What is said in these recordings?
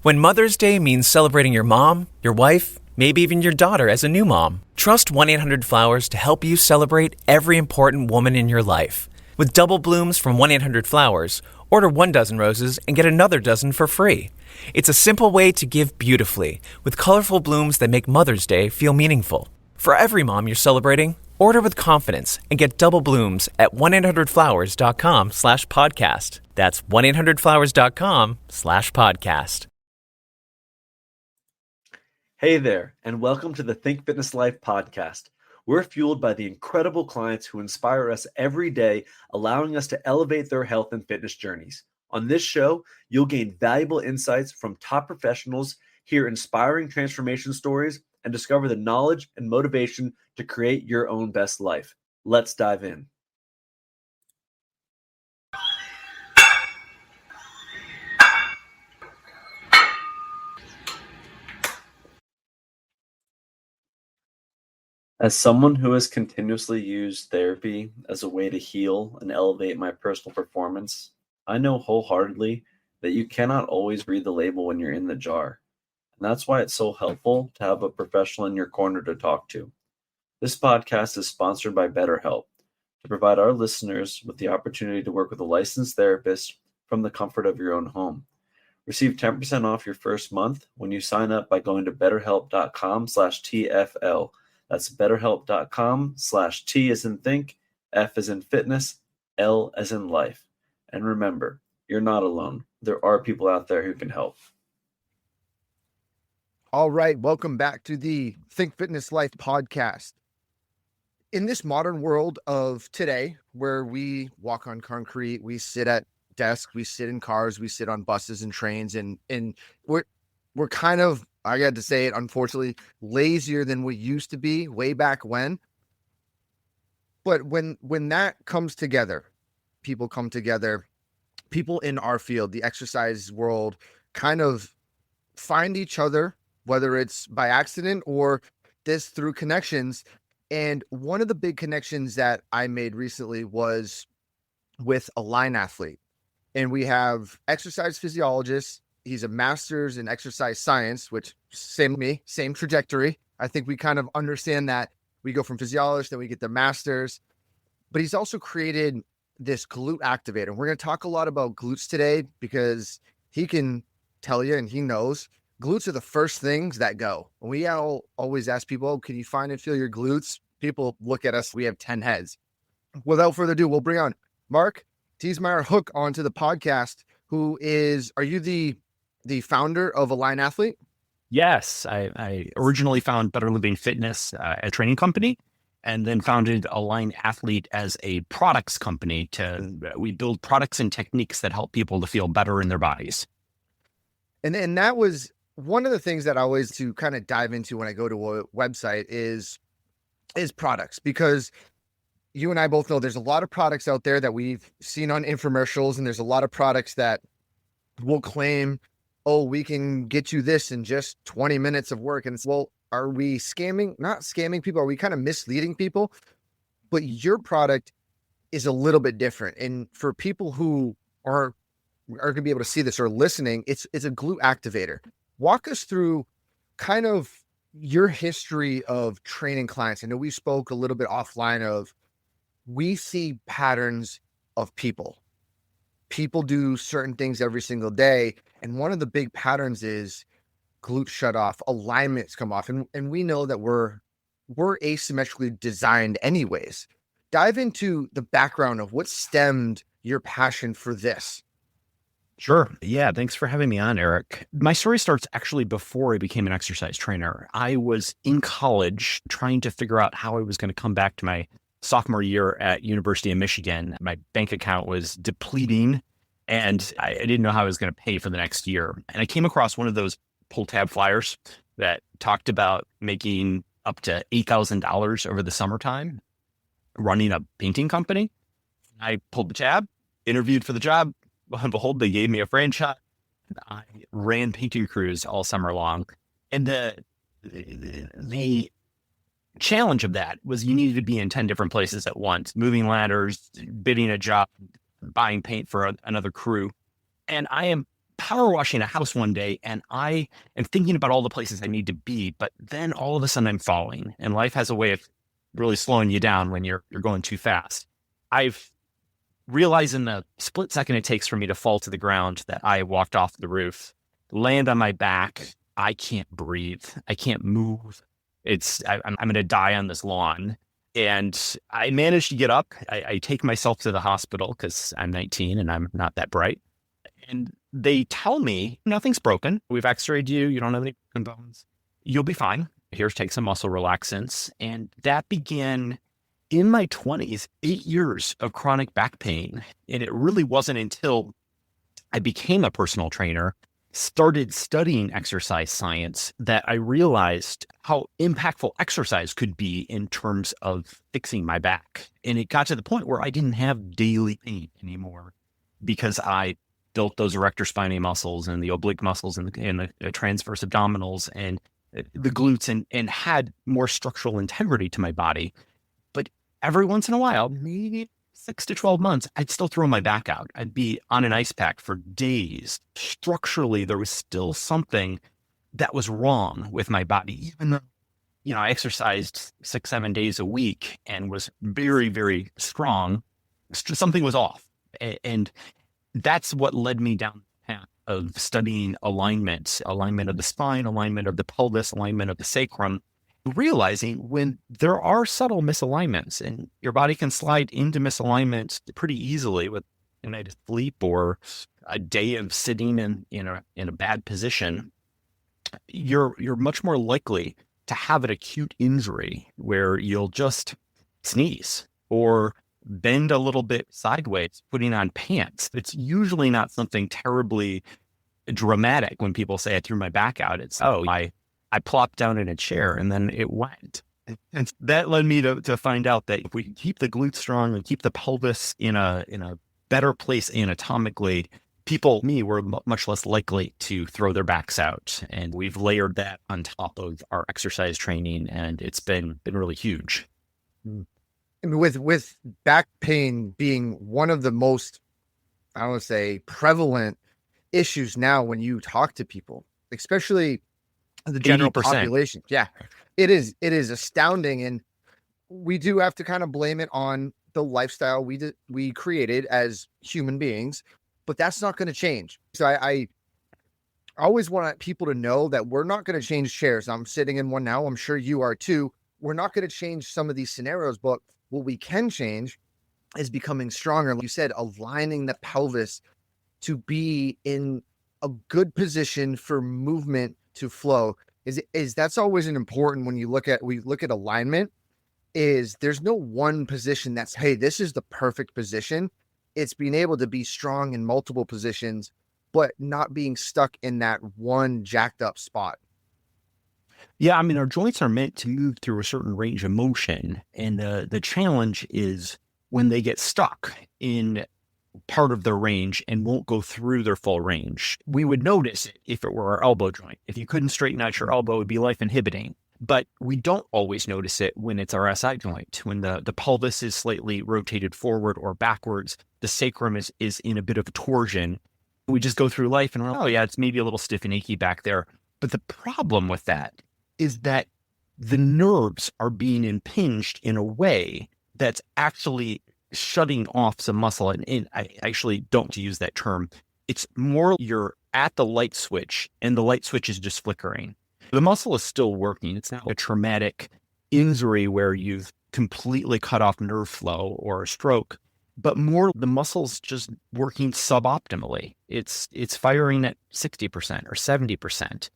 When Mother's Day means celebrating your mom, your wife, maybe even your daughter as a new mom, trust 1-800-Flowers to help you celebrate every important woman in your life. With double blooms from 1-800-Flowers, order 1 dozen roses and get another dozen for free. It's a simple way to give beautifully, with colorful blooms that make Mother's Day feel meaningful. For every mom you're celebrating, order with confidence and get double blooms at 1-800-Flowers.com/podcast. That's 1-800-Flowers.com/podcast. Hey there, and welcome to the Think Fitness Life podcast. We're fueled by the incredible clients who inspire us every day, allowing us to elevate their health and fitness journeys. On this show, you'll gain valuable insights from top professionals, hear inspiring transformation stories, and discover the knowledge and motivation to create your own best life. Let's dive in. As someone who has continuously used therapy as a way to heal and elevate my personal performance, I know wholeheartedly that you cannot always read the label when you're in the jar. And that's why it's so helpful to have a professional in your corner to talk to. This podcast is sponsored by BetterHelp to provide our listeners with the opportunity to work with a licensed therapist from the comfort of your own home. Receive 10% off your first month when you sign up by going to betterhelp.com/TFL. That's betterhelp.com/T as in think, F as in fitness, L as in life. And remember, you're not alone. There are people out there who can help. All right, welcome back to the Think Fitness Life podcast. In this modern world of today, where we walk on concrete, we sit at desks, we sit in cars, we sit on buses and trains, and we're kind of, I got to say it, unfortunately, lazier than we used to be way back when. But when that comes together, people come together, people in our field, the exercise world, kind of find each other, whether it's by accident or this through connections. And one of the big connections that I made recently was with a line athlete. And we have exercise physiologist. He's a master's in exercise science, which same me, same trajectory. I think we kind of understand that we go from physiologist, then we get the master's. But he's also created this glute activator. We're going to talk a lot about glutes today because he can tell you, and he knows, glutes are the first things that go. When we always ask people, oh, can you find and feel your glutes? People look at us, we have 10 heads. Without further ado, we'll bring on Mark Thiesmeyer Hook onto the podcast, are you the founder of Align Athlete? Yes, I originally found Better Living Fitness, a training company, and then founded Align Athlete as a products company. We build products and techniques that help people to feel better in their bodies. And that was one of the things that I always to kind of dive into when I go to a website is products, because you and I both know there's a lot of products out there that we've seen on infomercials, and there's a lot of products that will claim, oh, we can get you this in just 20 minutes of work. And it's, well, are we scamming? Not scamming people. Are we kind of misleading people? But your product is a little bit different. And for people who are going to be able to see this or listening, it's a glute activator. Walk us through kind of your history of training clients. I know we spoke a little bit offline of, we see patterns of people. People do certain things every single day. And one of the big patterns is glutes shut off, alignments come off. And we know that we're asymmetrically designed anyways. Dive into the background of what stemmed your passion for this. Sure. Yeah. Thanks for having me on, Eric. My story starts actually before I became an exercise trainer. I was in college trying to figure out how I was going to come back to my sophomore year at University of Michigan. My bank account was depleting and I didn't know how I was going to pay for the next year. And I came across one of those pull tab flyers that talked about making up to $8,000 over the summertime running a painting company. I pulled the tab, interviewed for the job. Lo and behold, they gave me a franchise. I ran painting crews all summer long. And the challenge of that was you needed to be in 10 different places at once, moving ladders, bidding a job, buying paint for another crew. And I am power washing a house one day, and I am thinking about all the places I need to be, but then all of a sudden I'm falling, and life has a way of really slowing you down when you're going too fast. I've realized in the split second it takes for me to fall to the ground that I walked off the roof, land on my back. I can't breathe. I can't move. I'm going to die on this lawn. And I managed to get up. I take myself to the hospital because I'm 19 and I'm not that bright. And they tell me nothing's broken. We've x-rayed you. You don't have any broken bones. You'll be fine. Here, take some muscle relaxants. And that began in my 20s, 8 years of chronic back pain. And it really wasn't until I became a personal trainer, started studying exercise science, that I realized how impactful exercise could be in terms of fixing my back. And it got to the point where I didn't have daily pain anymore because I built those erector spinae muscles and the oblique muscles and the transverse abdominals and the glutes and had more structural integrity to my body. But every once in a while, maybe 6 to 12 months, I'd still throw my back out. I'd be on an ice pack for days. Structurally, there was still something that was wrong with my body, even though, I exercised 6, 7 days a week and was very, very strong. Something was off. And that's what led me down the path of studying alignment of the spine, alignment of the pelvis, alignment of the sacrum, realizing when there are subtle misalignments and your body can slide into misalignment pretty easily with a night of sleep or a day of sitting in a bad position, you're much more likely to have an acute injury where you'll just sneeze or bend a little bit sideways, putting on pants. It's usually not something terribly dramatic. When people say I threw my back out, it's, I plopped down in a chair and then it went. And that led me to find out that if we keep the glutes strong and keep the pelvis in a better place anatomically, were much less likely to throw their backs out. And we've layered that on top of our exercise training, and it's been really huge. I mean, with back pain being one of the most, I don't want to say prevalent issues now when you talk to people, especially the general 80%. population. Yeah, it is astounding. And we do have to kind of blame it on the lifestyle we created as human beings, but that's not going to change. So I always want people to know that we're not going to change chairs. I'm sitting in one now. I'm sure you are too. We're not going to change some of these scenarios, but what we can change is becoming stronger. Like you said, aligning the pelvis to be in a good position for movement to flow is that's always an important when we look at alignment. Is there's no one position that's, hey, this is the perfect position. It's being able to be strong in multiple positions, but not being stuck in that one jacked up spot. Yeah, I mean, our joints are meant to move through a certain range of motion. And the challenge is when they get stuck in part of their range and won't go through their full range. We would notice it if it were our elbow joint. If you couldn't straighten out your elbow, it would be life inhibiting. But we don't always notice it when it's our SI joint, when the pelvis is slightly rotated forward or backwards, the sacrum is in a bit of a torsion. We just go through life and we're like, oh yeah, it's maybe a little stiff and achy back there. But the problem with that is that the nerves are being impinged in a way that's actually shutting off some muscle. And I actually don't use that term. It's more you're at the light switch and the light switch is just flickering. The muscle is still working. It's not a traumatic injury where you've completely cut off nerve flow or a stroke, but more the muscle's just working suboptimally. It's firing at 60% or 70%.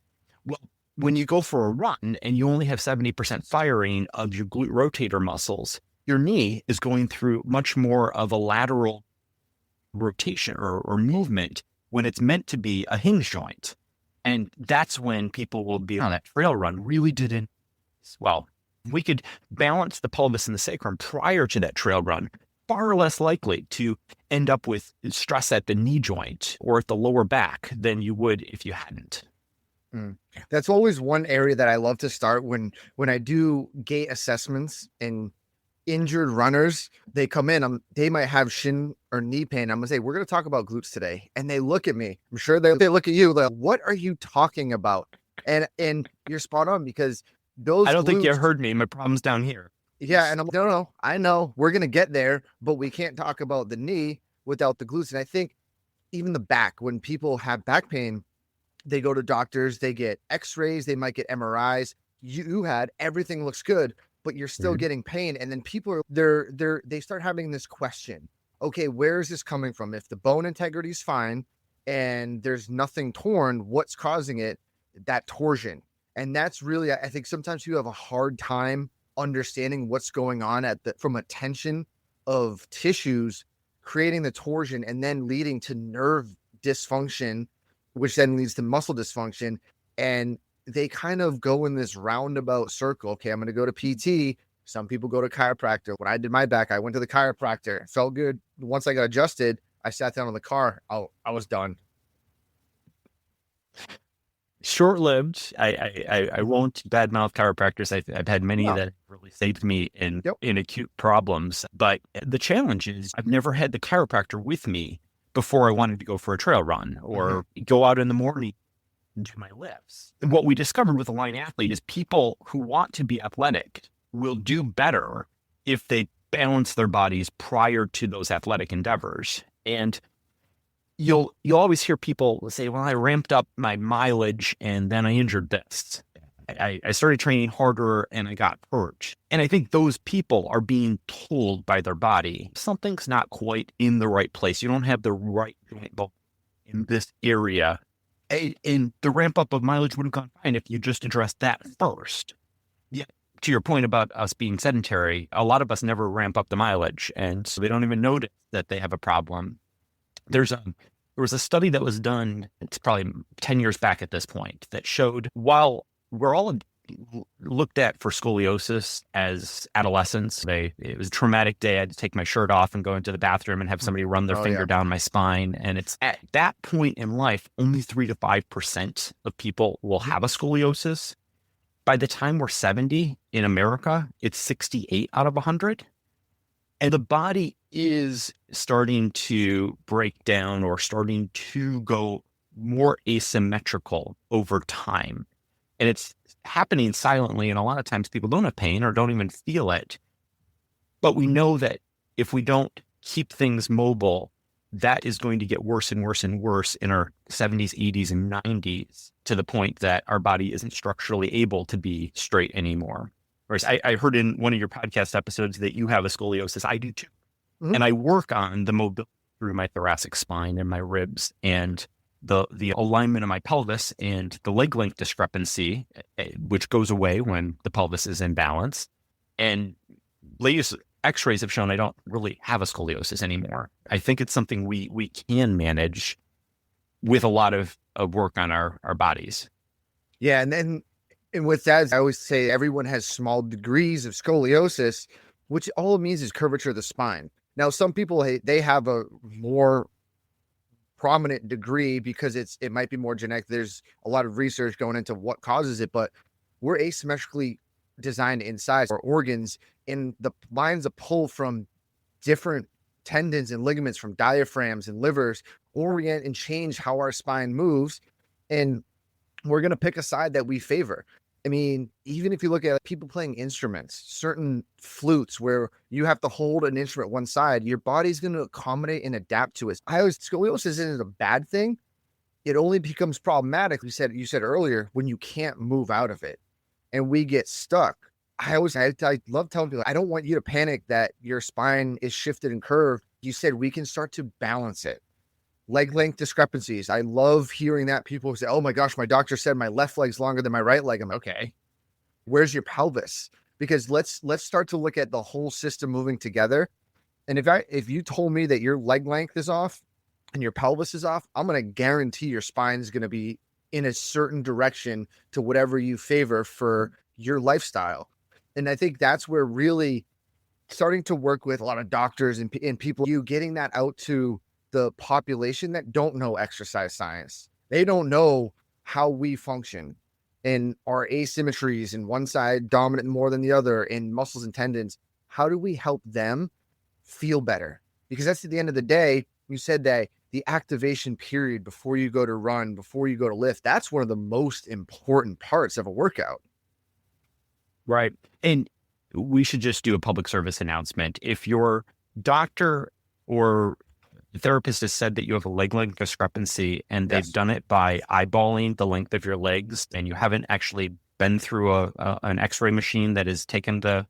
Well, when you go for a run and you only have 70% firing of your glute rotator muscles, your knee is going through much more of a lateral rotation or movement when it's meant to be a hinge joint. And that's when people will be on that trail run really didn't. Well, we could balance the pelvis and the sacrum prior to that trail run, far less likely to end up with stress at the knee joint or at the lower back than you would if you hadn't. That's always one area that I love to start when I do gait assessments. And injured runners, they come in, they might have shin or knee pain. I'm gonna say, we're gonna talk about glutes today. And they look at me. I'm sure they look at you, like, what are you talking about? And you're spot on, because those I don't think you glutes, heard me. My problem's down here. yeah, and I'm no, I know we're gonna get there, but we can't talk about the knee without the glutes. And I think even the back, when people have back pain, they go to doctors, they get x-rays, they might get MRIs. You had everything looks good, but you're still getting pain. And then people are they start having this question. Okay, where is this coming from? If the bone integrity is fine and there's nothing torn, what's causing it? That torsion. And that's really, I think sometimes you have a hard time understanding what's going on from a tension of tissues creating the torsion and then leading to nerve dysfunction, which then leads to muscle dysfunction. And they kind of go in this roundabout circle. Okay, I'm going to go to PT. Some people go to chiropractor. When I did my back, I went to the chiropractor. It felt good. Once I got adjusted, I sat down in the car. I was done. Short-lived. I won't badmouth chiropractors. I've had many that really saved me in acute problems. But the challenge is I've never had the chiropractor with me before I wanted to go for a trail run or go out in the morning and do my lifts. And what we discovered with Align Athlete is people who want to be athletic will do better if they balance their bodies prior to those athletic endeavors. And you'll always hear people say, well, I ramped up my mileage and then I injured this. I started training harder and I got hurt. And I think those people are being told by their body, something's not quite in the right place. You don't have the right joint bulk in this area. And the ramp up of mileage would have gone fine if you just addressed that first. Yeah. To your point about us being sedentary, a lot of us never ramp up the mileage. And so they don't even notice that they have a problem. There was a study that was done, it's probably 10 years back at this point, that showed while we're all looked at for scoliosis as adolescents, it was a traumatic day. I had to take my shirt off and go into the bathroom and have somebody run their finger down my spine. And it's at that point in life, only 3 to 5% of people will have a scoliosis. By the time we're 70 in America, it's 68 out of 100. And the body is starting to break down or starting to go more asymmetrical over time. And it's happening silently. And a lot of times people don't have pain or don't even feel it. But we know that if we don't keep things mobile, that is going to get worse and worse and worse in our 70s, 80s, and 90s to the point that our body isn't structurally able to be straight anymore. Whereas I heard in one of your podcast episodes that you have a scoliosis. I do too. And I work on the mobility through my thoracic spine and my ribs and the alignment of my pelvis and the leg length discrepancy, which goes away when the pelvis is in balance. And latest x-rays have shown I don't really have a scoliosis anymore. I think it's something we can manage with a lot of work on our bodies. Yeah. And with that, I always say everyone has small degrees of scoliosis, which all it means is curvature of the spine. Now, some people, they have a more prominent degree because it might be more genetic. There's a lot of research going into what causes it, but we're asymmetrically designed inside our organs, and the lines of pull from different tendons and ligaments from diaphragms and livers orient and change how our spine moves. And we're going to pick a side that we favor. I mean, even if you look at people playing instruments, certain flutes where you have to hold an instrument one side, your body's going to accommodate and adapt to it. Scoliosis isn't a bad thing. It only becomes problematic, you said earlier, when you can't move out of it and we get stuck. I love telling people, I don't want you to panic that your spine is shifted and curved. You said we can start to balance it. Leg length discrepancies. I love hearing that. People say, oh my gosh, my doctor said my left leg's longer than my right leg. I'm okay. Where's your pelvis? Because let's start to look at the whole system moving together. And if you told me that your leg length is off and your pelvis is off, I'm going to guarantee your spine is going to be in a certain direction to whatever you favor for your lifestyle. And I think that's where really starting to work with a lot of doctors and people, you getting that out to the population that don't know exercise science. They don't know how we function and our asymmetries and one side dominant more than the other in muscles and tendons. How do we help them feel better? Because that's at the end of the day, you said that the activation period before you go to run, before you go to lift, that's one of the most important parts of a workout. Right. And we should just do a public service announcement. If your doctor or therapist has said that you have a leg length discrepancy and they've done it by eyeballing the length of your legs, and you haven't actually been through an x-ray machine that has taken the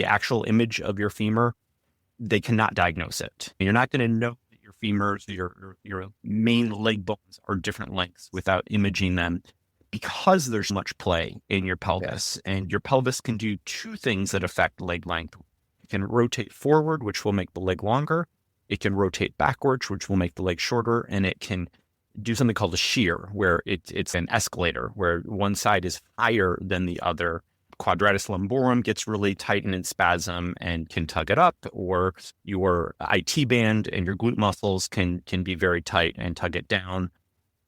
actual image of your femur, they cannot diagnose it. You're not going to know that your femurs, your main leg bones are different lengths without imaging them, because there's much play in your pelvis. And your pelvis can do two things that affect leg length. It can rotate forward, which will make the leg longer. It can rotate backwards, which will make the leg shorter. And it can do something called a shear, where it's an escalator, where one side is higher than the other. Quadratus lumborum gets really tight and in spasm and can tug it up, or your IT band and your glute muscles can be very tight and tug it down.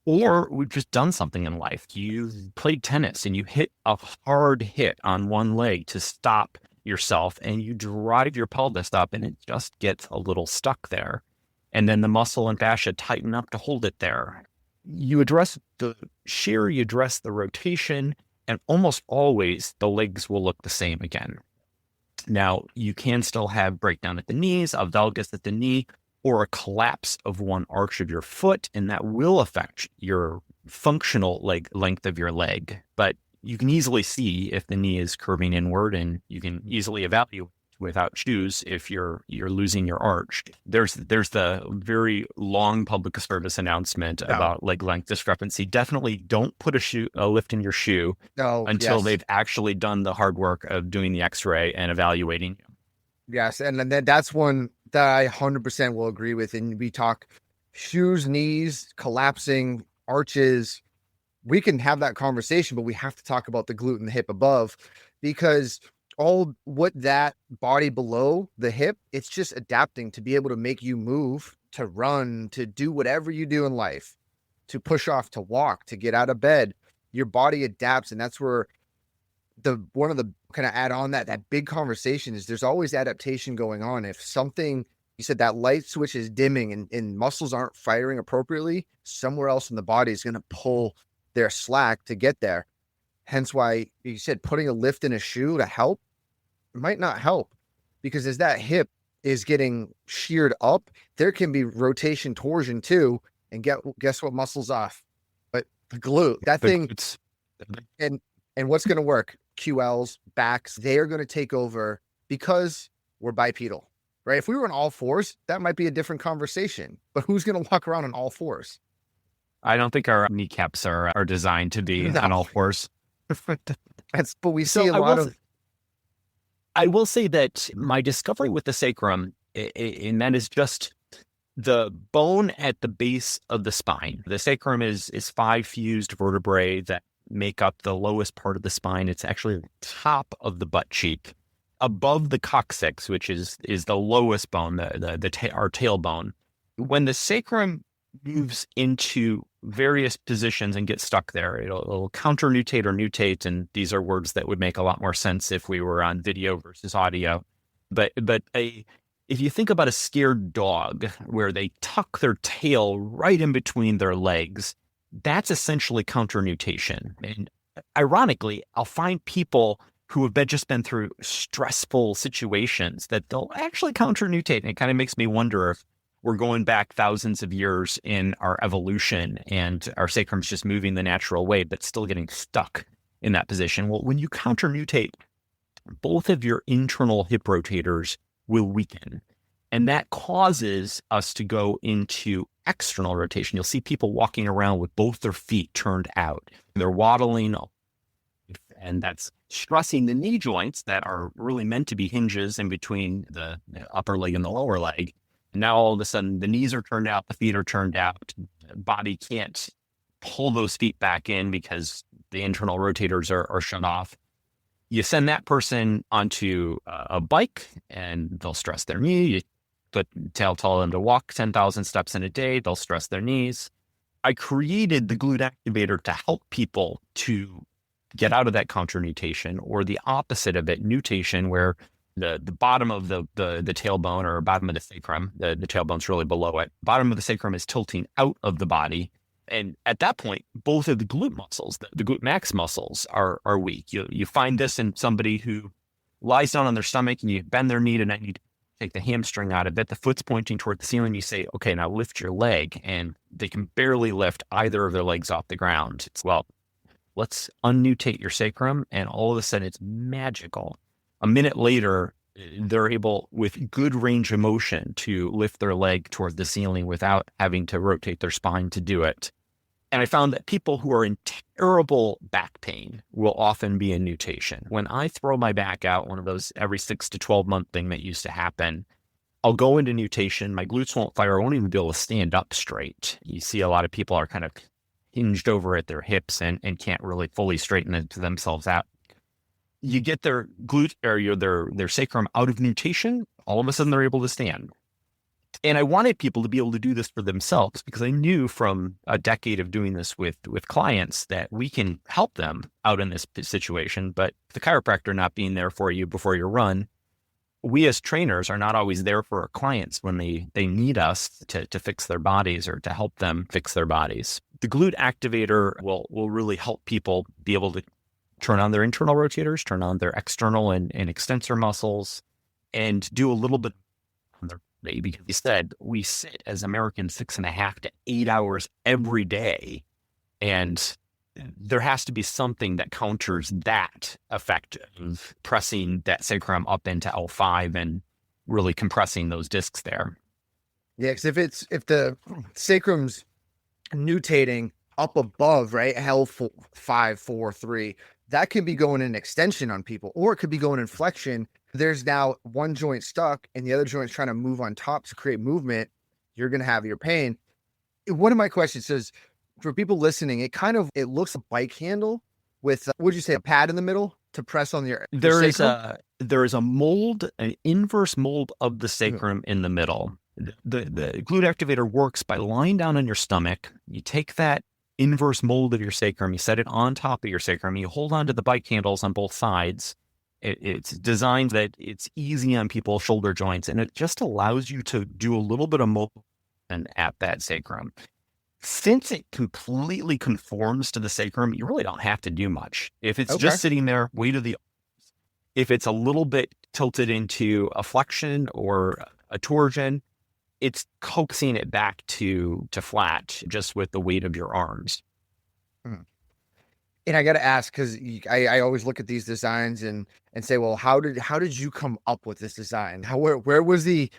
Or we've just done something in life. You played tennis and you hit a hard hit on one leg to stop yourself, and you drive your pelvis up and it just gets a little stuck there. And then the muscle and fascia tighten up to hold it there. You address the shear, you address the rotation, and almost always the legs will look the same again. Now, you can still have breakdown at the knees, a valgus at the knee, or a collapse of one arch of your foot, and that will affect your functional length of your leg. But you can easily see if the knee is curving inward, and you can easily evaluate without shoes if you're losing your arch. There's the very long public service announcement about leg length discrepancy. Definitely don't put a lift in your shoe until they've actually done the hard work of doing the x-ray and evaluating you. Yes, and then that's one that I 100% will agree with. And we talk shoes, knees, collapsing, arches. We can have that conversation, but we have to talk about the glute and the hip above, because all what that body below the hip, it's just adapting to be able to make you move, to run, to do whatever you do in life, to push off, to walk, to get out of bed. Your body adapts, and that's where one of the kind of add on that big conversation is there's always adaptation going on. If something, you said that light switch is dimming and muscles aren't firing appropriately, somewhere else in the body is going to pull their slack to get there. Hence why you said putting a lift in a shoe to help, it might not help, because as that hip is getting sheared up, there can be rotation torsion too. And guess what muscle's off? But the glute, that thing. And what's going to work? QLs, backs, they are going to take over because we're bipedal, right? If we were on all fours, that might be a different conversation. But who's going to walk around on all fours? I don't think our kneecaps are designed to be on all fours. But we see a lot of. I will say that my discovery with the sacrum, and that is just the bone at the base of the spine. The sacrum is 5 fused vertebrae that make up the lowest part of the spine. It's actually the top of the butt cheek, above the coccyx, which is the lowest bone, our tailbone. When the sacrum moves into various positions and gets stuck there, it'll counternutate or nutate, and these are words that would make a lot more sense if we were on video versus audio. But if you think about a scared dog where they tuck their tail right in between their legs, that's essentially counternutation. And ironically, I'll find people who have just been through stressful situations that they'll actually counternutate. And it kind of makes me wonder if we're going back thousands of years in our evolution and our sacrum's just moving the natural way, but still getting stuck in that position. Well, when you counternutate, both of your internal hip rotators will weaken. And that causes us to go into external rotation. You'll see people walking around with both their feet turned out. They're waddling, and that's stressing the knee joints that are really meant to be hinges in between the upper leg and the lower leg. And now all of a sudden the knees are turned out, the feet are turned out. The body can't pull those feet back in because the internal rotators are shut off. You send that person onto a bike and they'll stress their knee. You tell them to walk 10,000 steps in a day, they'll stress their knees. I created the glute activator to help people to get out of that counternutation, or the opposite of it, nutation, where the bottom of the tailbone, or bottom of the sacrum, the tailbone's really below it. Bottom of the sacrum is tilting out of the body. And at that point, both of the glute muscles, the glute max muscles are weak. You find this in somebody who lies down on their stomach and you bend their knee, and then you take the hamstring out of it. The foot's pointing toward the ceiling. You say, okay, now lift your leg. And they can barely lift either of their legs off the ground. It's, well, let's unnutate your sacrum. And all of a sudden it's magical. A minute later, they're able, with good range of motion, to lift their leg toward the ceiling without having to rotate their spine to do it. And I found that people who are in terrible back pain will often be in nutation. When I throw my back out, one of those every 6 to 12 month thing that used to happen, I'll go into nutation. My glutes won't fire. I won't even be able to stand up straight. You see a lot of people are kind of hinged over at their hips and can't really fully straighten themselves out. You get their glute or their sacrum out of nutation, all of a sudden they're able to stand. And I wanted people to be able to do this for themselves, because I knew from a decade of doing this with clients that we can help them out in this situation. But the chiropractor not being there for you before your run, we as trainers are not always there for our clients when they need us to fix their bodies or to help them fix their bodies. The glute activator will really help people be able to turn on their internal rotators, turn on their external and extensor muscles, and do a little bit on their body. Because you said we sit as Americans 6.5 to 8 hours every day, and there has to be something that counters that effect of pressing that sacrum up into L5 and really compressing those discs there. Yeah, because if the sacrum's nutating up above, right, L5, 4, 3, that could be going in extension on people, or it could be going in flexion. There's now one joint stuck and the other joint's trying to move on top to create movement. You're going to have your pain. One of my questions says, for people listening, it looks a bike handle with, would you say, a pad in the middle to press on your sacrum? There is a mold, an inverse mold of the sacrum in the middle. The glute activator works by lying down on your stomach. You take that inverse mold of your sacrum, you set it on top of your sacrum, you hold on to the bike handles on both sides. It's designed that it's easy on people's shoulder joints, and it just allows you to do a little bit of motion at that sacrum. Since it completely conforms to the sacrum, you really don't have to do much. If it's just sitting there, weight of the arms. If it's a little bit tilted into a flexion or a torsion, it's coaxing it back to flat just with the weight of your arms. And I got to ask, because I always look at these designs and say, well, how did you come up with this design? Where was the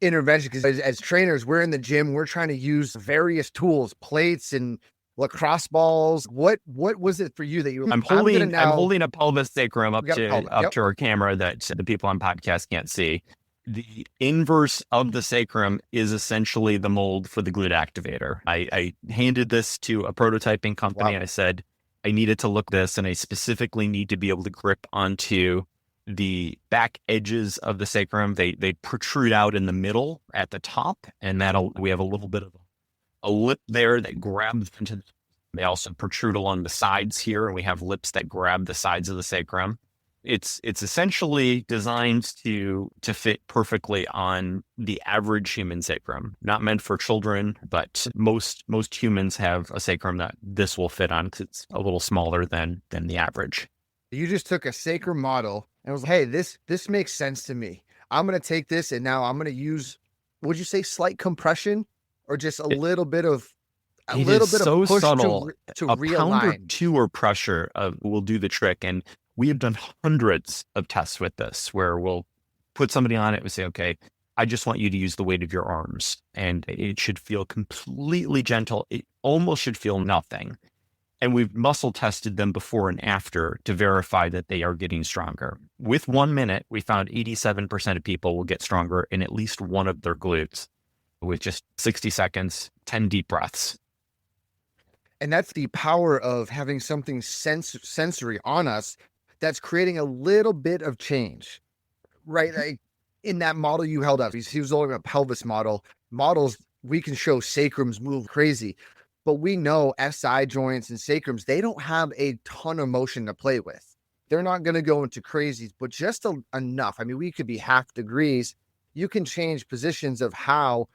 intervention? Because as trainers, we're in the gym, we're trying to use various tools, plates and lacrosse balls. What was it for you that you? I'm holding a pelvis sacrum up to our camera that the people on podcast can't see. The inverse of the sacrum is essentially the mold for the glute activator. I handed this to a prototyping company. Wow. I said, I needed to look this, and I specifically need to be able to grip onto the back edges of the sacrum. They protrude out in the middle at the top, and we have a little bit of a lip there that grabs into. They also protrude along the sides here, and we have lips that grab the sides of the sacrum. It's essentially designed to fit perfectly on the average human sacrum. Not meant for children, but most humans have a sacrum that this will fit on because it's a little smaller than the average. You just took a sacrum model and was like, hey, this makes sense to me. I'm going to take this and now I'm going to use, would you say slight compression, or just a little bit of push subtle. to a realign? Pound or two or pressure will do the trick. And we have done hundreds of tests with this where we'll put somebody on it and say, okay, I just want you to use the weight of your arms, and it should feel completely gentle. It almost should feel nothing. And we've muscle tested them before and after to verify that they are getting stronger. With 1 minute, we found 87% of people will get stronger in at least one of their glutes with just 60 seconds, 10 deep breaths. And that's the power of having something sensory on us that's creating a little bit of change, right? Like in that model you held up, he was holding a pelvis model. Models, we can show sacrums move crazy, but we know SI joints and sacrums, they don't have a ton of motion to play with. They're not going to go into crazies, but just enough. I mean, we could be half degrees. You can change positions of how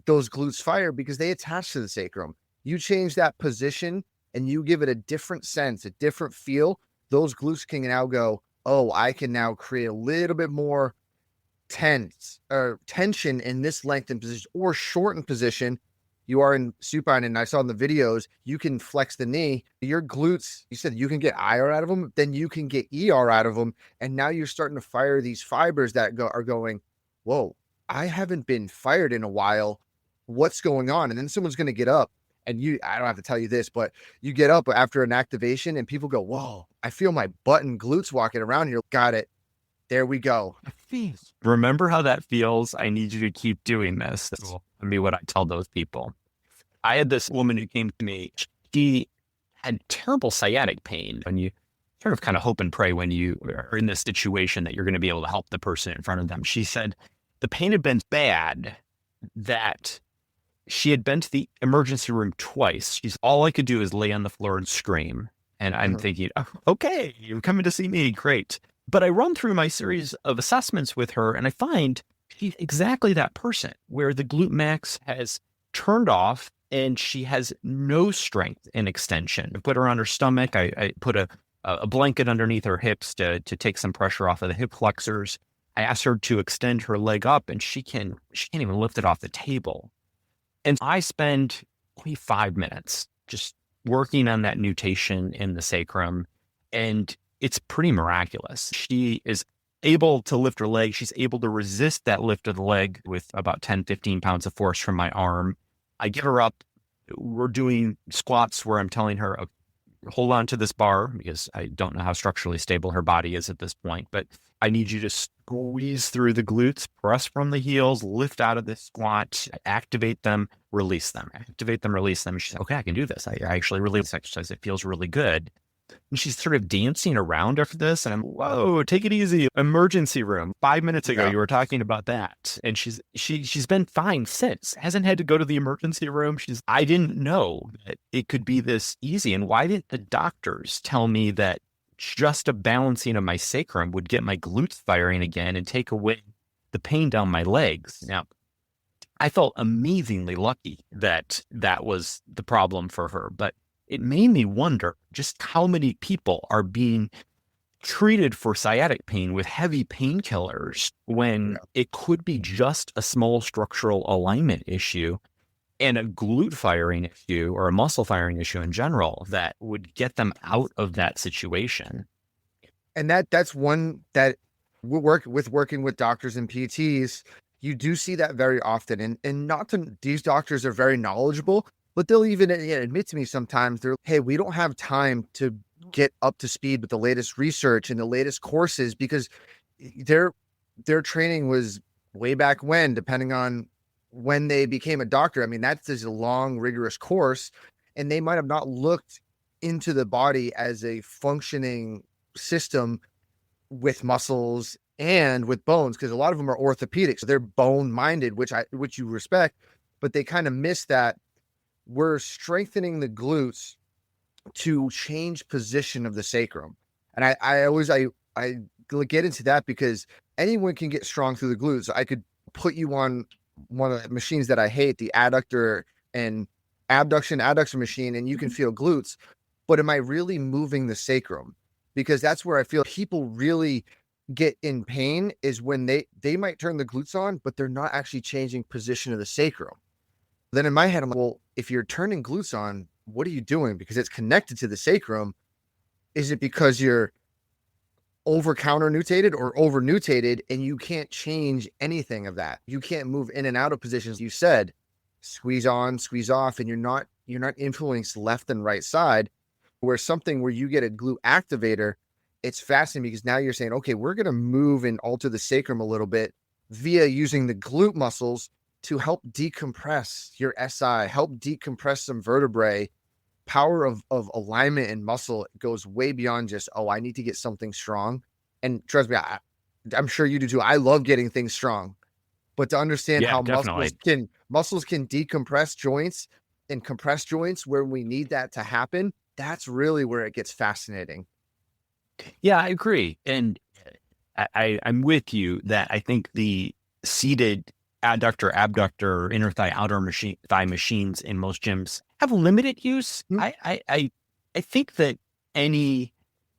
those glutes fire because they attach to the sacrum. You change that position and you give it a different sense, a different feel. Those glutes can now go, oh, I can now create a little bit more tension in this lengthened position or shortened position. You are in supine, and I saw in the videos, you can flex the knee. Your glutes, you said you can get IR out of them, then you can get ER out of them. And now you're starting to fire these fibers that are going, whoa, I haven't been fired in a while. What's going on? And then someone's going to get up and I don't have to tell you this, but you get up after an activation and people go, whoa, I feel my butt and glutes walking around here. Got it. There we go. Remember how that feels? I need you to keep doing this. That's going to be what I tell those people. I had this woman who came to me. She had terrible sciatic pain. And you sort of kind of hope and pray when you are in this situation that you're going to be able to help the person in front of them. She said the pain had been bad that she had been to the emergency room twice. All I could do is lay on the floor and scream. And I'm thinking, oh, okay, you're coming to see me. Great. But I run through my series of assessments with her and I find she's exactly that person where the glute max has turned off and she has no strength in extension. I put her on her stomach. I put a blanket underneath her hips to take some pressure off of the hip flexors. I asked her to extend her leg up and she can't even lift it off the table. And I spend maybe 5 minutes just working on that nutation in the sacrum. And it's pretty miraculous. She is able to lift her leg. She's able to resist that lift of the leg with about 10, 15 pounds of force from my arm. I get her up. We're doing squats where I'm telling her, hold on to this bar because I don't know how structurally stable her body is at this point, but I need you to squeeze through the glutes, press from the heels, lift out of the squat, activate them, release them, activate them, release them. She said, okay, I can do this. I actually really like this exercise. It feels really good. And she's sort of dancing around after this. And I'm, whoa, take it easy. Emergency room. 5 minutes ago, you were talking about that. And she's been fine since. Hasn't had to go to the emergency room. I didn't know that it could be this easy. And why didn't the doctors tell me that just a balancing of my sacrum would get my glutes firing again and take away the pain down my legs? Now, I felt amazingly lucky that that was the problem for her. But it made me wonder just how many people are being treated for sciatic pain with heavy painkillers when it could be just a small structural alignment issue and a glute firing issue or a muscle firing issue in general that would get them out of that situation. And that's one that working with doctors and PTs, you do see that very often. And these doctors are very knowledgeable, but they'll even admit to me sometimes, hey, we don't have time to get up to speed with the latest research and the latest courses because their training was way back when, depending on when they became a doctor. I mean, that's just a long, rigorous course, and they might have not looked into the body as a functioning system with muscles and with bones, because a lot of them are orthopedic, so they're bone-minded, which you respect, but they kind of miss that we're strengthening the glutes to change position of the sacrum. And I always get into that because anyone can get strong through the glutes. I could put you on one of the machines that I hate, the adductor and adduction machine, and you can feel glutes. But am I really moving the sacrum? Because that's where I feel people really get in pain, is when they might turn the glutes on, but they're not actually changing position of the sacrum. Then in my head, I'm like, well, if you're turning glutes on, what are you doing? Because it's connected to the sacrum. Is it because you're over counter nutated or over nutated and you can't change anything of that? You can't move in and out of positions. You said squeeze on, squeeze off, and you're not influenced left and right side. Where you get a glute activator, it's fascinating because now you're saying, okay, we're going to move and alter the sacrum a little bit via using the glute muscles to help decompress your SI, help decompress some vertebrae. Power of alignment and muscle goes way beyond just, I need to get something strong. And trust me, I'm sure you do too. I love getting things strong, but to understand how muscles can decompress joints and compress joints where we need that to happen, that's really where it gets fascinating. Yeah, I agree. And I'm with you that I think the seated adductor, abductor, inner thigh, outer thigh machines in most gyms have limited use. Hmm. I think that any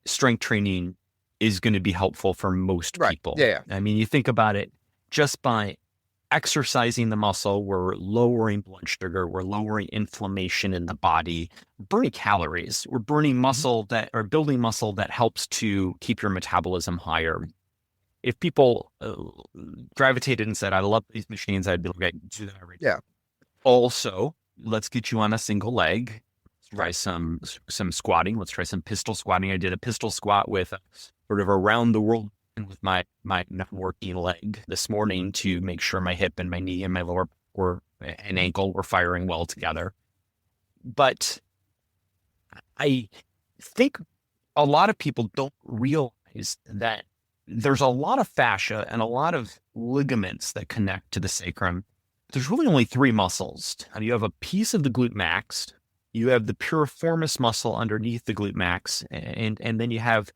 strength training is going to be helpful for most Right. people. Yeah. I mean, you think about it, just by exercising the muscle, we're lowering blood sugar, we're lowering inflammation in the body, burning calories, we're burning muscle or building muscle that helps to keep your metabolism higher. If people gravitated and said, I love these machines, I'd be like, okay, do that already. Yeah. Also, let's get you on a single leg. Try Right. some squatting. Let's try some pistol squatting. I did a pistol squat with sort of around the world and with my non-working leg this morning to make sure my hip and my knee and my lower and ankle were firing well together. But I think a lot of people don't realize that there's a lot of fascia and a lot of ligaments that connect to the sacrum. There's really only three muscles. You have a piece of the glute max, you have the piriformis muscle underneath the glute max, and then you have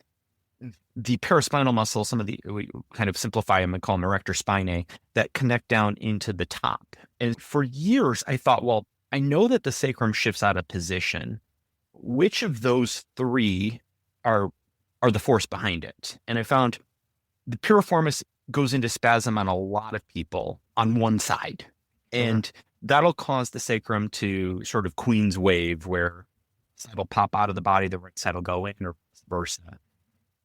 the paraspinal muscle, we kind of simplify them and call them erector spinae, that connect down into the top. And for years, I thought, well, I know that the sacrum shifts out of position. Which of those three are the force behind it? And I found the piriformis goes into spasm on a lot of people on one side. And that'll cause the sacrum to sort of Queen's wave, where side will pop out of the body, the right side will go in, or vice versa.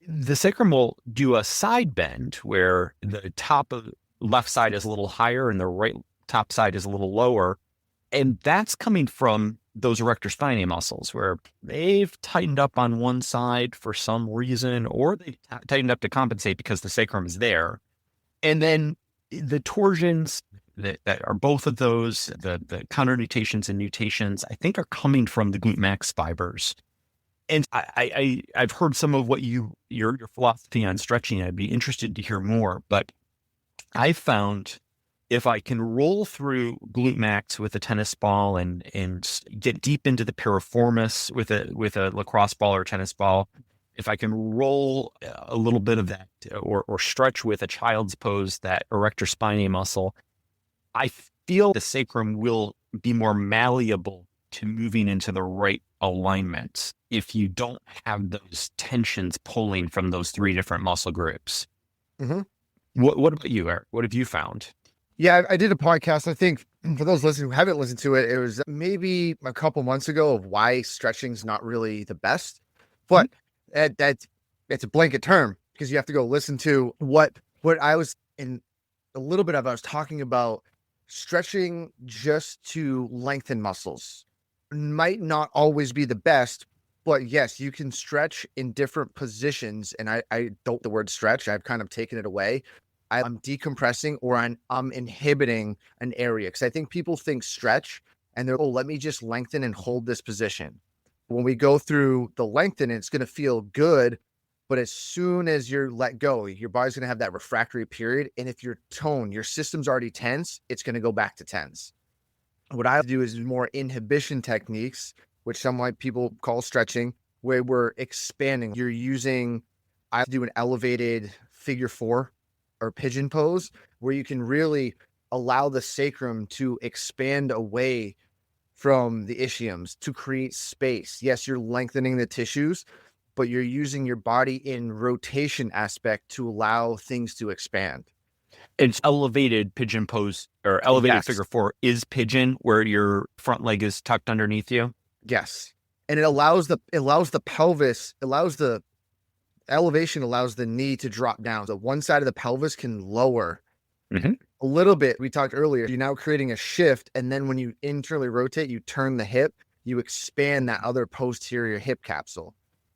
The sacrum will do a side bend where the top of left side is a little higher and the right top side is a little lower. And that's coming from those erector spinae muscles, where they've tightened up on one side for some reason, or they tightened up to compensate because the sacrum is there. And then the torsions that are both of those, the counter nutations and nutations, I think are coming from the glute max fibers. And I've heard some of what your philosophy on stretching. I'd be interested to hear more, but I found if I can roll through glute max with a tennis ball and get deep into the piriformis with a lacrosse ball or tennis ball, if I can roll a little bit of that or stretch with a child's pose, that erector spinae muscle, I feel the sacrum will be more malleable to moving into the right alignment if you don't have those tensions pulling from those three different muscle groups. Mm-hmm. What about you, Eric? What have you found? Yeah, I did a podcast. I think for those listeners who haven't listened to it, it was maybe a couple months ago, of why stretching's not really the best. But it's a blanket term, because you have to go listen to what I was in a little bit of. I was talking about stretching just to lengthen muscles might not always be the best, but yes, you can stretch in different positions. And I don't the word stretch, I've kind of taken it away. I'm decompressing, or I'm inhibiting an area, because I think people think stretch and they're, oh, let me just lengthen and hold this position. When we go through the lengthen, it's going to feel good, but as soon as you're let go, your body's going to have that refractory period. And if your system's already tense, it's going to go back to tense. What I do is more inhibition techniques, which some people call stretching, where we're expanding. I do an elevated figure 4 or pigeon pose, where you can really allow the sacrum to expand away from the ischiums to create space. Yes, you're lengthening the tissues, but you're using your body in rotation aspect to allow things to expand. It's elevated pigeon pose, or elevated figure 4 is pigeon, where your front leg is tucked underneath you. Yes. And it allows the pelvis, the elevation allows the knee to drop down. So one side of the pelvis can lower a little bit. We talked earlier, you're now creating a shift. And then when you internally rotate, you turn the hip, you expand that other posterior hip capsule.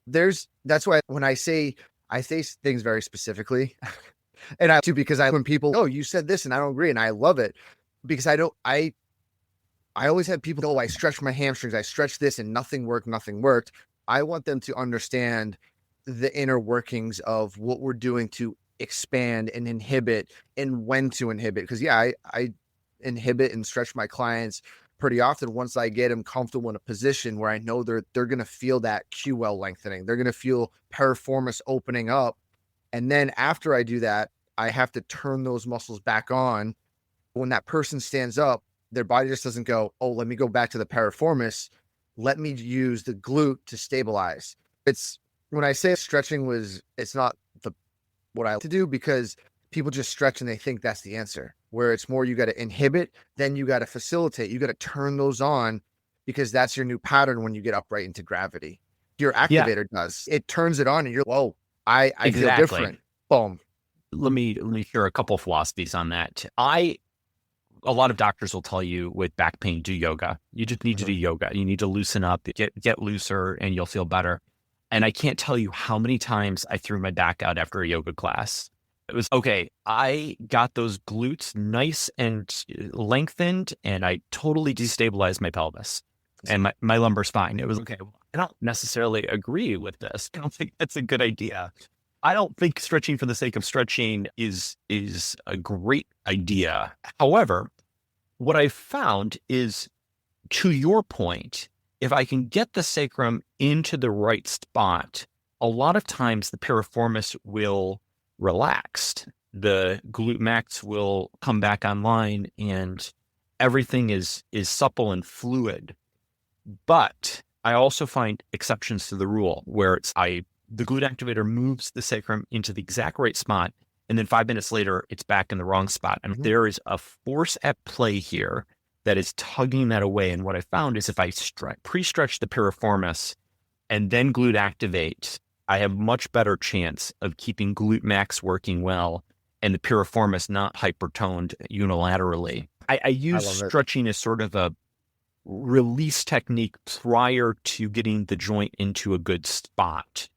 That's why when I say things very specifically, and I too, because when people, oh, you said this and I don't agree, and I love it, because I always have people go, oh, I stretch my hamstrings, I stretch this and nothing worked. I want them to understand the inner workings of what we're doing to expand and inhibit, and when to inhibit. Because I inhibit and stretch my clients pretty often, once I get them comfortable in a position where I know they're going to feel that QL lengthening, they're going to feel piriformis opening up. And then after I do that, I have to turn those muscles back on. When that person stands up, their body just doesn't go, oh, let me go back to the piriformis. Let me use the glute to stabilize. It's when I say stretching it's not what I like to do, because people just stretch and they think that's the answer, where it's more, you got to inhibit, then you got to facilitate, you got to turn those on, because that's your new pattern when you get upright into gravity. Your activator does. It turns it on and you're, whoa, I feel different. Boom. Let me share a couple philosophies on that. A lot of doctors will tell you with back pain, do yoga. You just need to do yoga. You need to loosen up, get looser, and you'll feel better. And I can't tell you how many times I threw my back out after a yoga class. It was, okay, I got those glutes nice and lengthened, and I totally destabilized my pelvis. And my lumbar's fine. It was, okay, I don't necessarily agree with this. I don't think that's a good idea. I don't think stretching for the sake of stretching is a great idea. However, what I found is, to your point, if I can get the sacrum into the right spot, a lot of times the piriformis will relax. The glute max will come back online and everything is supple and fluid. But I also find exceptions to the rule where the glute activator moves the sacrum into the exact right spot, and then 5 minutes later, it's back in the wrong spot. And there is a force at play here that is tugging that away. And what I found is if I pre-stretch the piriformis and then glute activate, I have much better chance of keeping glute max working well and the piriformis not hypertoned unilaterally. I use stretching as sort of a release technique prior to getting the joint into a good spot.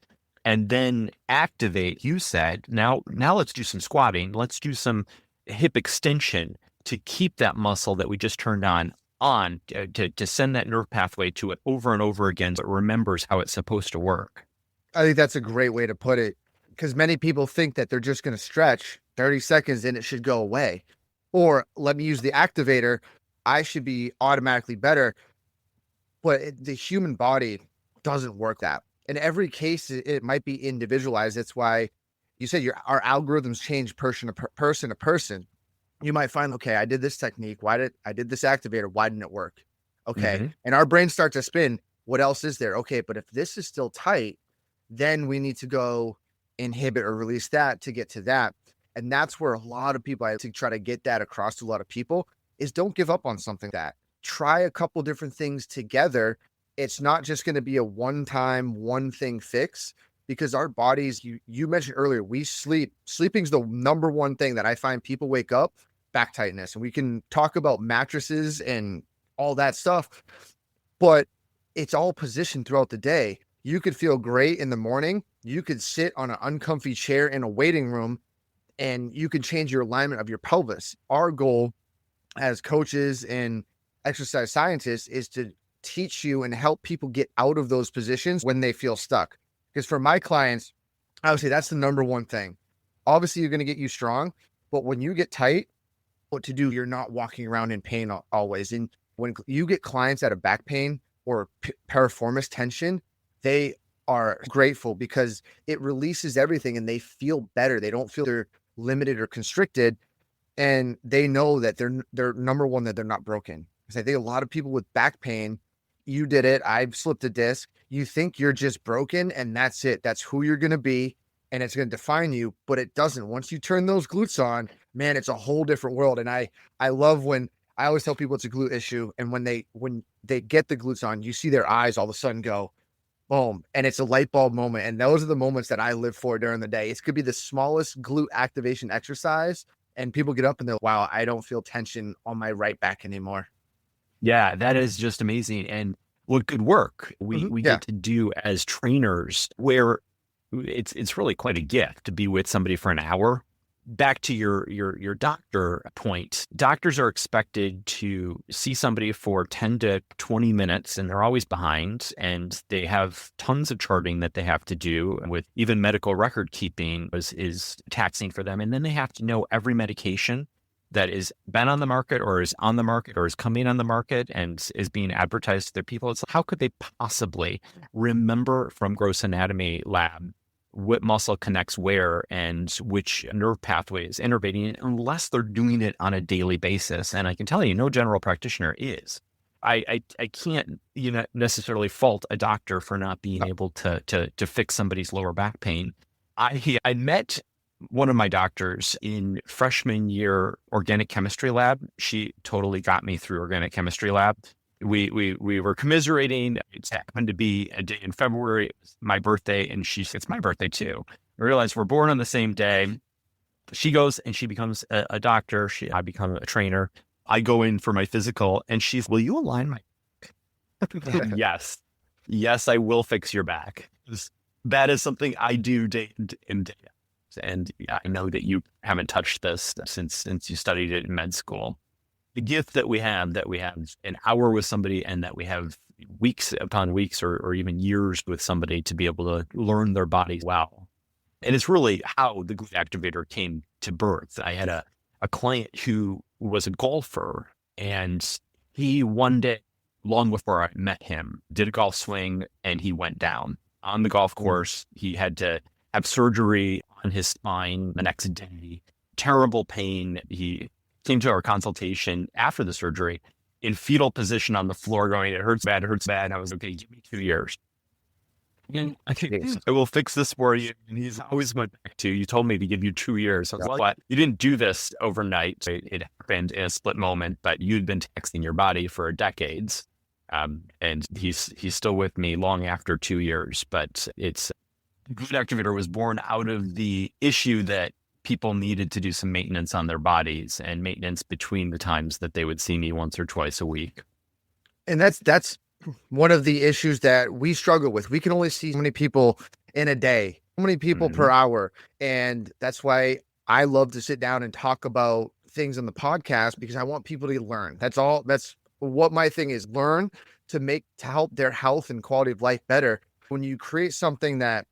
And then activate, you said, now let's do some squatting. Let's do some hip extension to keep that muscle that we just turned on to send that nerve pathway to it over and over again, so it remembers how it's supposed to work. I think that's a great way to put it, because many people think that they're just going to stretch 30 seconds and it should go away. Or let me use the activator, I should be automatically better. But the human body doesn't work that. In every case, it might be individualized. That's why you said our algorithms change person to person. You might find, okay, I did this technique. I did this activator? Why didn't it work? Okay. And our brains start to spin. What else is there? Okay, but if this is still tight, then we need to go inhibit or release that to get to that. And that's where a lot of people, I think, try to get that across to a lot of people, is don't give up on something like that. Try a couple different things together. It's not just going to be a one-time, one thing fix, because our bodies, you mentioned earlier, we sleep. Sleeping's the number one thing that I find people wake up, back tightness. And we can talk about mattresses and all that stuff, but it's all positioned throughout the day. You could feel great in the morning. You could sit on an uncomfy chair in a waiting room and you can change your alignment of your pelvis. Our goal as coaches and exercise scientists is to teach you and help people get out of those positions when they feel stuck. Because for my clients, I would say that's the number one thing. Obviously, you're going to get you strong, but when you get tight, what to do, you're not walking around in pain always. And when you get clients that have back pain or piriformis tension, they are grateful because it releases everything and they feel better. They don't feel they're limited or constricted. And they know that they're number one, that they're not broken. Because I think a lot of people with back pain, you did it, I've slipped a disc, you think you're just broken and that's it. That's who you're going to be and it's going to define you, but it doesn't. Once you turn those glutes on, man, it's a whole different world. And I love when I always tell people it's a glute issue. And when they get the glutes on, you see their eyes all of a sudden go, boom. And it's a light bulb moment. And those are the moments that I live for during the day. It could be the smallest glute activation exercise. And people get up and they're, wow, I don't feel tension on my right back anymore. Yeah, that is just amazing. And what good work we get to do as trainers, where it's really quite a gift to be with somebody for an hour. Back to your doctor point, doctors are expected to see somebody for 10 to 20 minutes and they're always behind, and they have tons of charting that they have to do, with even medical record keeping is taxing for them. And then they have to know every medication that is been on the market or is on the market or is coming on the market and is being advertised to their people. It's how could they possibly remember from gross anatomy lab what muscle connects where and which nerve pathway is innervating unless they're doing it on a daily basis? And I can tell you, no general practitioner is. I can't necessarily fault a doctor for not being able to fix somebody's lower back pain. I met one of my doctors in freshman year organic chemistry lab. She totally got me through organic chemistry lab. We were commiserating. It happened to be a day in February. It was my birthday, and she said, "It's my birthday too." I realized we're born on the same day. She goes and she becomes a doctor. I become a trainer. I go in for my physical, and she's, "Will you align my back?" Yes, I will fix your back. That is something I do day in day out. And yeah, I know that you haven't touched this since you studied it in med school. The gift that we have an hour with somebody and that we have weeks upon weeks or even years with somebody to be able to learn their bodies well. And it's really how the glute activator came to birth. I had a client who was a golfer, and he one day, long before I met him, did a golf swing and he went down on the golf course. He had to have surgery on his spine the next day, terrible pain. He came to our consultation after the surgery in fetal position on the floor going, "It hurts bad, it hurts bad." And I was, "Okay, give me 2 years. And I will fix this for you." And he's always went back to, "You told me to give you 2 years." I was like, "What? You didn't do this overnight. It happened in a split moment, but you'd been taxing your body for decades." And he's still with me long after 2 years, but it's glute activator was born out of the issue that people needed to do some maintenance on their bodies and maintenance between the times that they would see me once or twice a week. And that's one of the issues that we struggle with. We can only see so many people in a day, so many people per hour. And that's why I love to sit down and talk about things on the podcast, because I want people to learn. That's what my thing is, learn to help their health and quality of life better. When you create something that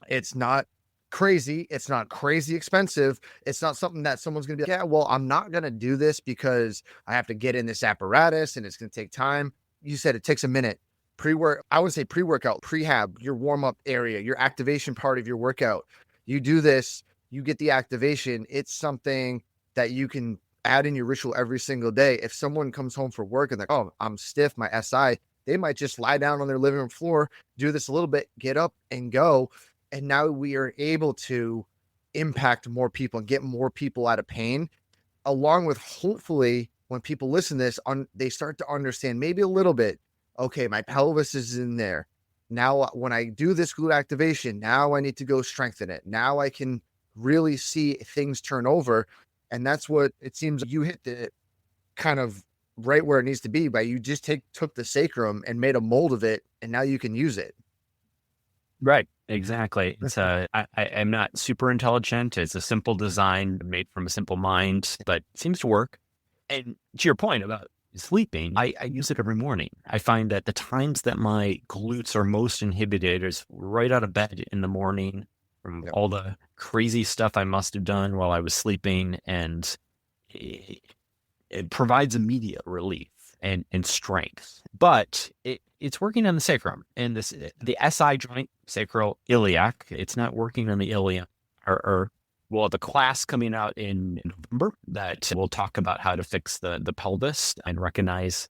it's not crazy, it's not crazy expensive, it's not something that someone's going to be like, "Yeah, well, I'm not going to do this because I have to get in this apparatus and it's going to take time." You said it takes a minute. I would say pre-workout, prehab, your warm-up area, your activation part of your workout. You do this, you get the activation. It's something that you can add in your ritual every single day. If someone comes home from work and they're, "Oh, I'm stiff, my SI," they might just lie down on their living room floor, do this a little bit, get up and go. And now we are able to impact more people and get more people out of pain, along with, hopefully, when people listen to this, they start to understand maybe a little bit, okay, my pelvis is in there. Now, when I do this glute activation, now I need to go strengthen it. Now I can really see things turn over. And that's what it seems you hit the kind of right where it needs to be, by you just took the sacrum and made a mold of it, and now you can use it. Right. Exactly. It's I'm not super intelligent. It's a simple design made from a simple mind, but it seems to work. And to your point about sleeping, I use it every morning. I find that the times that my glutes are most inhibited is right out of bed in the morning from all the crazy stuff I must have done while I was sleeping. And it provides immediate relief and strength, but it's working on the sacrum and the SI joint, sacroiliac. It's not working on the ilium or the class coming out in November that will talk about how to fix the pelvis and recognize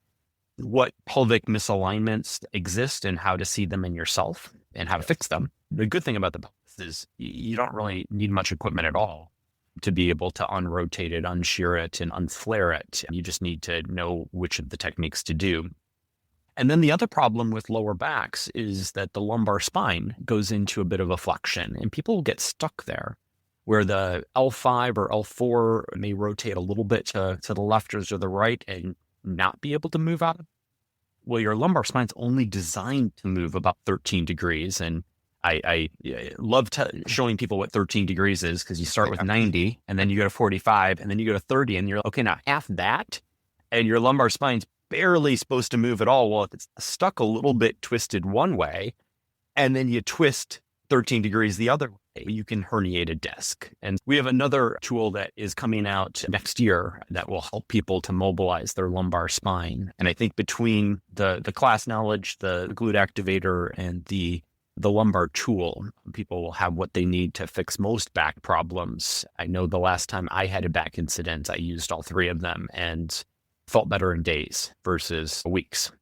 what pelvic misalignments exist and how to see them in yourself and how to fix them. The good thing about the pelvis is you don't really need much equipment at all to be able to unrotate it, unshear it, and unflare it. You just need to know which of the techniques to do. And then the other problem with lower backs is that the lumbar spine goes into a bit of a flexion, and people get stuck there, where the L5 or L4 may rotate a little bit to the left or to the right and not be able to move out of it. Well, your lumbar spine's only designed to move about 13 degrees, and I love showing people what 13 degrees is, because you start with 90 and then you go to 45 and then you go to 30 and you're like, okay, now half that and your lumbar spine's barely supposed to move at all. Well, if it's stuck a little bit twisted one way and then you twist 13 degrees the other way, you can herniate a disc. And we have another tool that is coming out next year that will help people to mobilize their lumbar spine. And I think between the class knowledge, the glute activator, and the lumbar tool, people will have what they need to fix most back problems. I know the last time I had a back incident, I used all three of them and felt better in days versus weeks.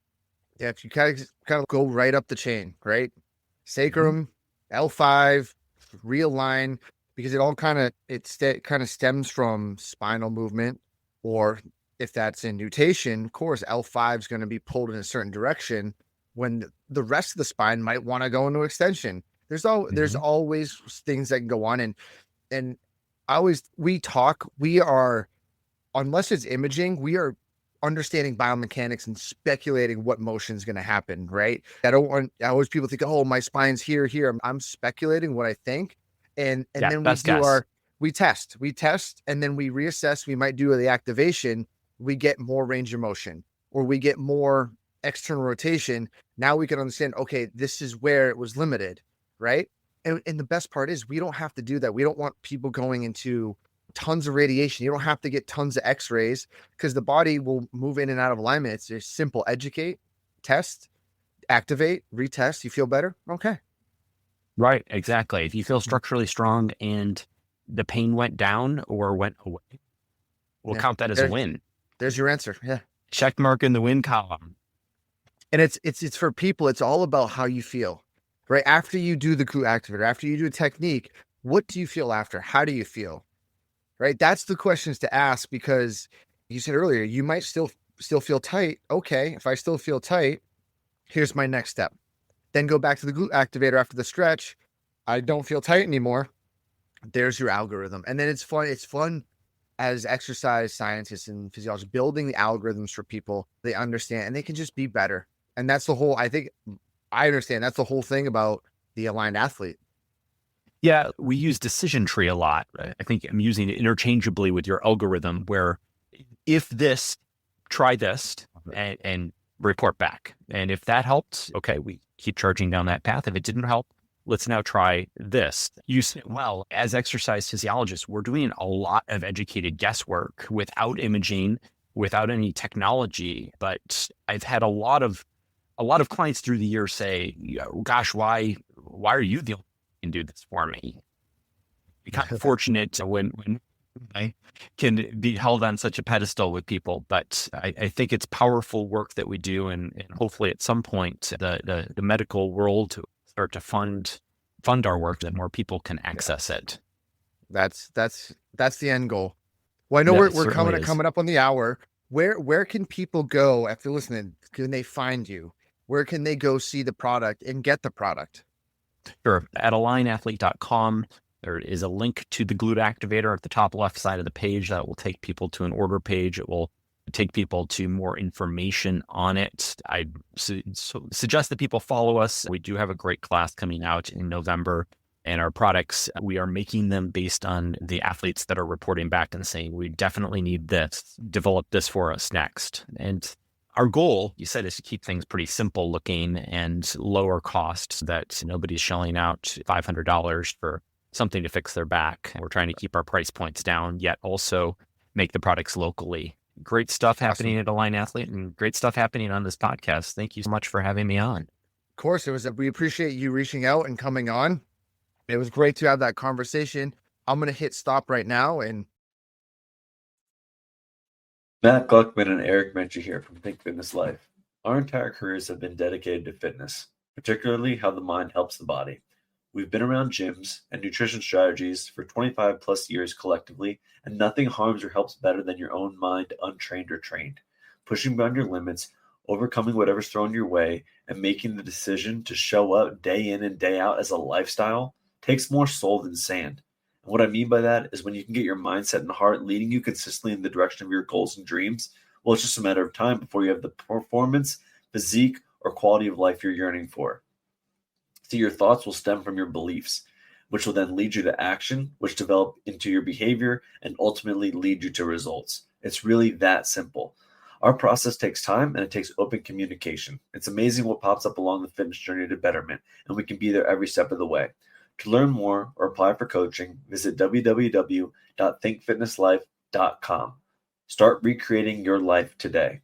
Yeah, if you kind of go right up the chain, right? Sacrum, L5, realign, because it all kind of stems from spinal movement, or if that's in nutation, of course, L5 is going to be pulled in a certain direction when the rest of the spine might want to go into extension. There's always things that can go on, and we are, unless it's imaging, we are understanding biomechanics and speculating what motion is going to happen, right? Always people think, oh, my spine's here. I'm speculating what I think. And then we test, and then we reassess. We might do the activation. We get more range of motion, or we get more external rotation. Now we can understand, okay, this is where it was limited, right? And the best part is we don't have to do that. We don't want people going into tons of radiation. You don't have to get tons of x-rays, because the body will move in and out of alignment. It's just simple: educate, test, activate, retest. You feel better? Okay. Right, exactly. If you feel structurally strong and the pain went down or went away, we'll count that as a win. There's your answer. Yeah. Check mark in the win column. And it's for people, it's all about how you feel, right? After you do the glute activator, after you do a technique, what do you feel after? How do you feel? Right? That's the questions to ask, because you said earlier, you might still feel tight. Okay, if I still feel tight, here's my next step. Then go back to the glute activator after the stretch. I don't feel tight anymore. There's your algorithm. And then it's fun. It's fun as exercise scientists and physiologists, building the algorithms for people. They understand, and they can just be better. And that's the whole, I understand that's the whole thing about the aligned athlete. Yeah, we use decision tree a lot. I think I'm using it interchangeably with your algorithm, where if this, try this and report back. And if that helped, okay, we keep charging down that path. If it didn't help, let's now try this. Well, as exercise physiologists, we're doing a lot of educated guesswork without imaging, without any technology. But I've had a lot of clients through the years say, gosh, why are you the only one who can do this for me? It's kind of fortunate when I can be held on such a pedestal with people, but I think it's powerful work that we do, and hopefully at some point the medical world to start to fund our work, that more people can access it. That's the end goal. Well, I know we're coming up on the hour. Where can people go after listening? Can they find you? Where can they go see the product and get the product? Sure. At alignathletec.com, there is a link to the glute activator at the top left side of the page that will take people to an order page. It will take people to more information on it. I suggest that people follow us. We do have a great class coming out in November, and our products, we are making them based on the athletes that are reporting back and saying, we definitely need this, develop this for us next. And our goal, you said, is to keep things pretty simple looking and lower cost, so that nobody's shelling out $500 for something to fix their back. We're trying to keep our price points down, yet also make the products locally. Great stuff happening at Align Athlete, and great stuff happening on this podcast. Thank you so much for having me on. Of course, we appreciate you reaching out and coming on. It was great to have that conversation. I'm going to hit stop right now. And Matt Gluckman and Eric Menchie here from Think Fitness Life. Our entire careers have been dedicated to fitness, particularly how the mind helps the body. We've been around gyms and nutrition strategies for 25 plus years collectively, and nothing harms or helps better than your own mind, untrained or trained. Pushing beyond your limits, overcoming whatever's thrown your way, and making the decision to show up day in and day out as a lifestyle takes more soul than sand. And what I mean by that is when you can get your mindset and heart leading you consistently in the direction of your goals and dreams, well, it's just a matter of time before you have the performance, physique, or quality of life you're yearning for. See, your thoughts will stem from your beliefs, which will then lead you to action, which develop into your behavior and ultimately lead you to results. It's really that simple. Our process takes time, and it takes open communication. It's amazing what pops up along the fitness journey to betterment, and we can be there every step of the way. To learn more or apply for coaching, visit www.thinkfitnesslife.com. Start recreating your life today.